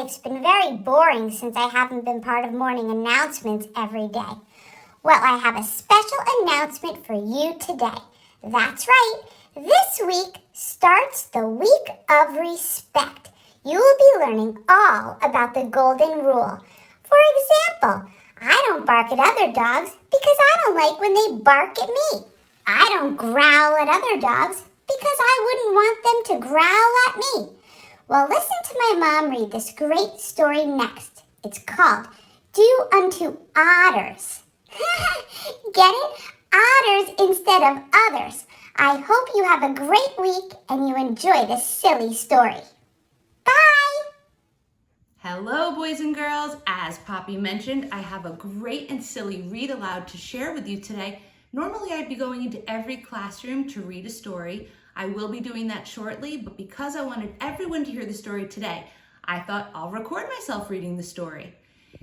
life's been very boring since I haven't been part of morning announcements every day. Well, I have a special announcement for you today. That's right. This week starts the Week of Respect. You will be learning all about the Golden Rule. For example, I don't bark at other dogs because I don't like when they bark at me. I don't growl at other dogs because I wouldn't want them to growl at me. Well, listen to my mom read this great story next. It's called Do Unto Otters. Get it? Otters instead of others. I hope you have a great week and you enjoy this silly story. Bye! Hello, boys and girls. As Poppy mentioned, I have a great and silly read aloud to share with you today. Normally, I'd be going into every classroom to read a story. I will be doing that shortly, but because I wanted everyone to hear the story today, I thought I'll record myself reading the story.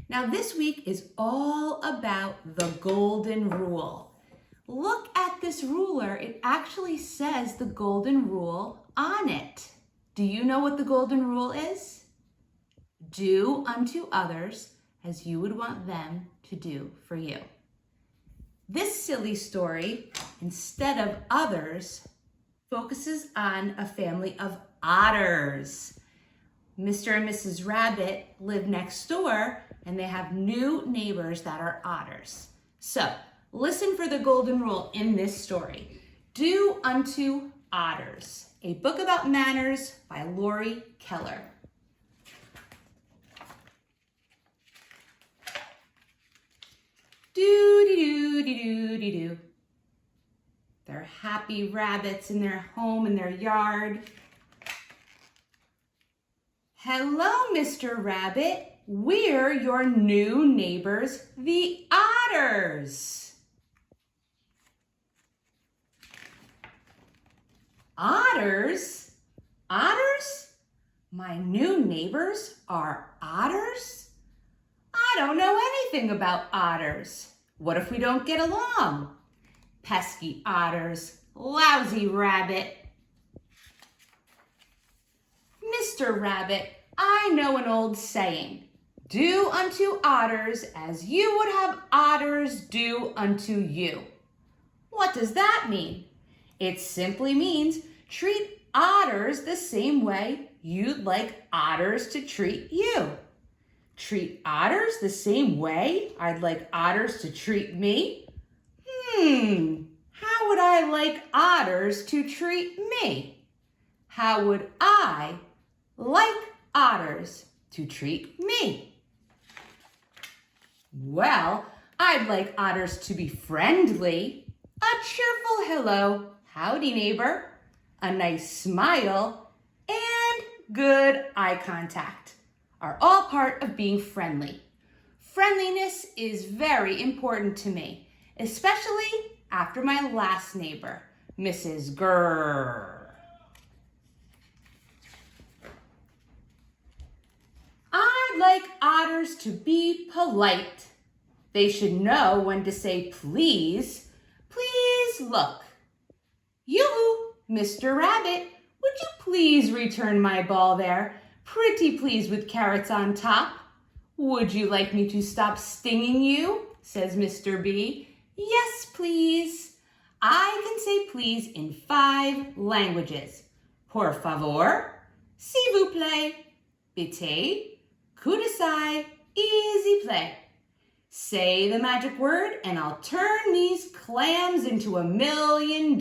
Now, this week is all about the Golden Rule. Look at this ruler. It actually says the Golden Rule on it. Do you know what the Golden Rule is? Do unto others as you would want them to do for you. This silly story, instead of others, focuses on a family of otters. Mr. and Mrs. Rabbit live next door and they have new neighbors that are otters. So listen for the Golden Rule in this story. Do unto otters, a book about manners by Lori Keller. Do-de-do-de-do-de-do. They're happy rabbits in their home, in their yard. Hello, Mr. Rabbit. We're your new neighbors, the otters. Otters? Otters? My new neighbors are otters? I don't know anything about otters. What if we don't get along? Pesky otters, lousy rabbit. Mr. Rabbit, I know an old saying. Do unto otters as you would have otters do unto you. What does that mean? It simply means treat otters the same way you'd like otters to treat you. Treat otters the same way I'd like otters to treat me? How would I like otters to treat me? How would I like otters to treat me? Well, I'd like otters to be friendly, a cheerful hello, howdy neighbor, a nice smile, and good eye contact are all part of being friendly. Friendliness is very important to me, especially after my last neighbor, Mrs. Grrr. I'd like otters to be polite. They should know when to say please. Please look. You, Mr. Rabbit, would you please return my ball there? Pretty please with carrots on top. Would you like me to stop stinging you? Says Mr. B. Yes, please. I can say please in 5 languages. Por favor, s'il vous plaît, bitte, kudasai, easy play. Say the magic word and I'll turn these clams into $1 million.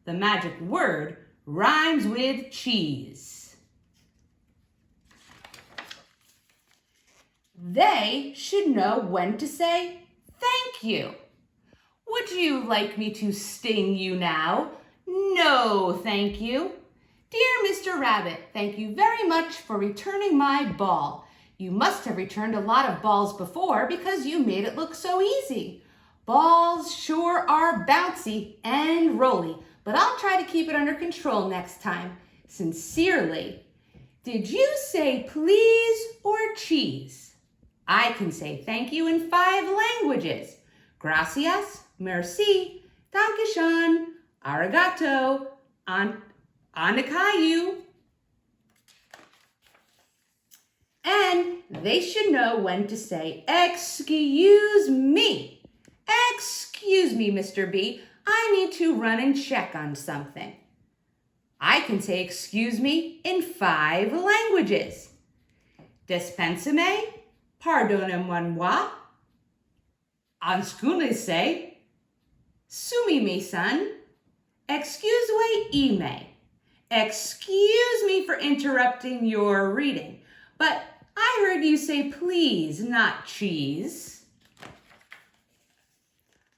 The magic word rhymes with cheese. They should know when to say thank you. Would you like me to sting you now? No, thank you. Dear Mr. Rabbit, thank you very much for returning my ball. You must have returned a lot of balls before because you made it look so easy. Balls sure are bouncy and rolly, but I'll try to keep it under control next time. Sincerely. Did you say please or cheese? I can say thank you in 5 languages. Gracias, merci, dankeschön, arigato, anakayu. And they should know when to say, "Excuse me. Excuse me, Mr. B. I need to run and check on something." I can say "excuse me" in 5 languages. Dispensame, pardonnez-moi. Anscunese, sumi me son. Excuse me. Excuse me for interrupting your reading, but I heard you say please, not cheese.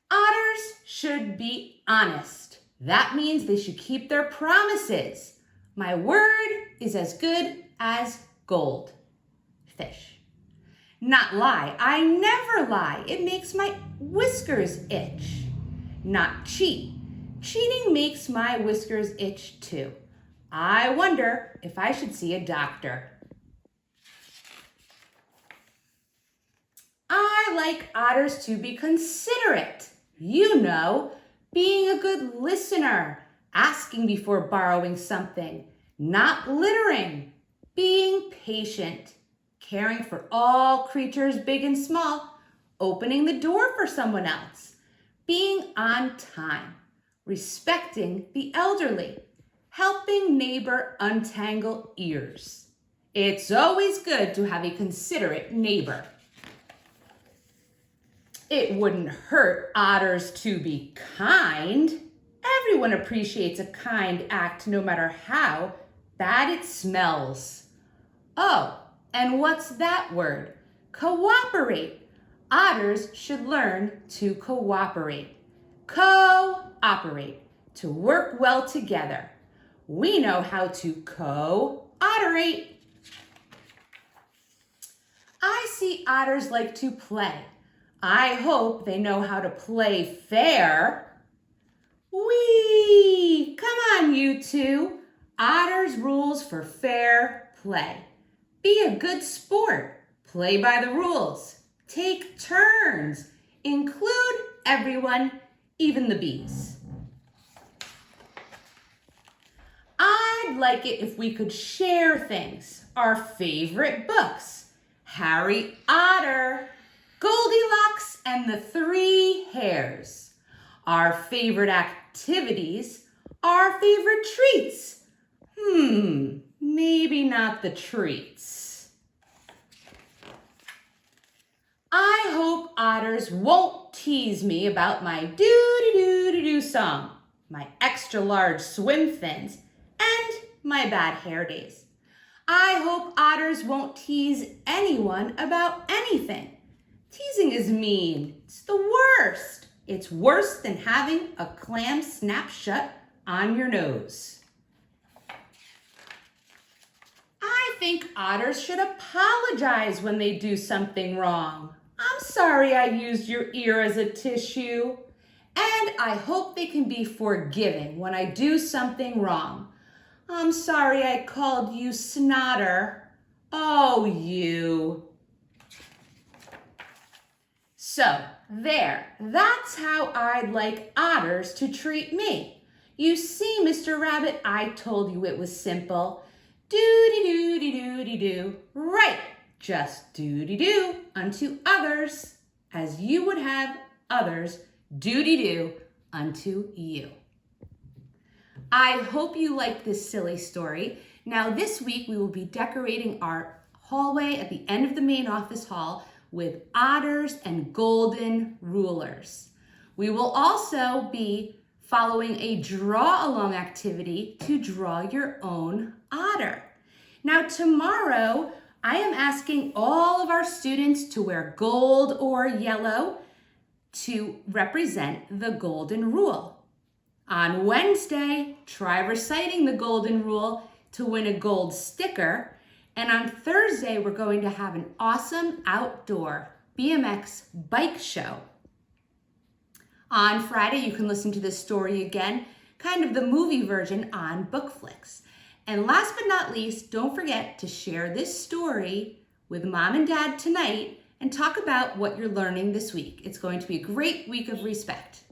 Otters should be honest. That means they should keep their promises. My word is as good as gold. Fish. Not lie. I never lie. It makes my whiskers itch. Not cheat. Cheating makes my whiskers itch too. I wonder if I should see a doctor. I like otters to be considerate. You know, being a good listener, asking before borrowing something, not littering, being patient, caring for all creatures big and small, opening the door for someone else, being on time, respecting the elderly, helping neighbor untangle ears. It's always good to have a considerate neighbor. It wouldn't hurt otters to be kind. Everyone appreciates a kind act no matter how bad it smells. Oh, and what's that word? Cooperate. Otters should learn to cooperate. Cooperate, to work well together. We know how to co-otterate. I see otters like to play. I hope they know how to play fair. Whee! Come on, you two. Otters' rules for fair play. Be a good sport. Play by the rules. Take turns. Include everyone, even the bees. I'd like it if we could share things. Our favorite books. Harry Otter, Goldilocks and the 3 Hares. Our favorite activities. Our favorite treats. Maybe not the treats. I hope otters won't tease me about my doo-doo-doo-doo song, my extra large swim fins, and my bad hair days. I hope otters won't tease anyone about anything. Teasing is mean. It's the worst. It's worse than having a clam snap shut on your nose. I think otters should apologize when they do something wrong. I'm sorry I used your ear as a tissue. And I hope they can be forgiving when I do something wrong. I'm sorry I called you Snotter. Oh, you. So, there. That's how I'd like otters to treat me. You see, Mr. Rabbit, I told you it was simple. Do-de-do-de-do-de-do. Right. Just do-de-do unto others as you would have others do-de-do unto you. I hope you liked this silly story. Now this week we will be decorating our hallway at the end of the main office hall with otters and golden rulers. We will also be following a draw-along activity to draw your own otter. Now tomorrow, I am asking all of our students to wear gold or yellow to represent the golden rule. On Wednesday, try reciting the golden rule to win a gold sticker. And on Thursday, we're going to have an awesome outdoor BMX bike show. On Friday, you can listen to this story again, kind of the movie version on Bookflix. And last but not least, don't forget to share this story with Mom and Dad tonight and talk about what you're learning this week. It's going to be a great week of respect.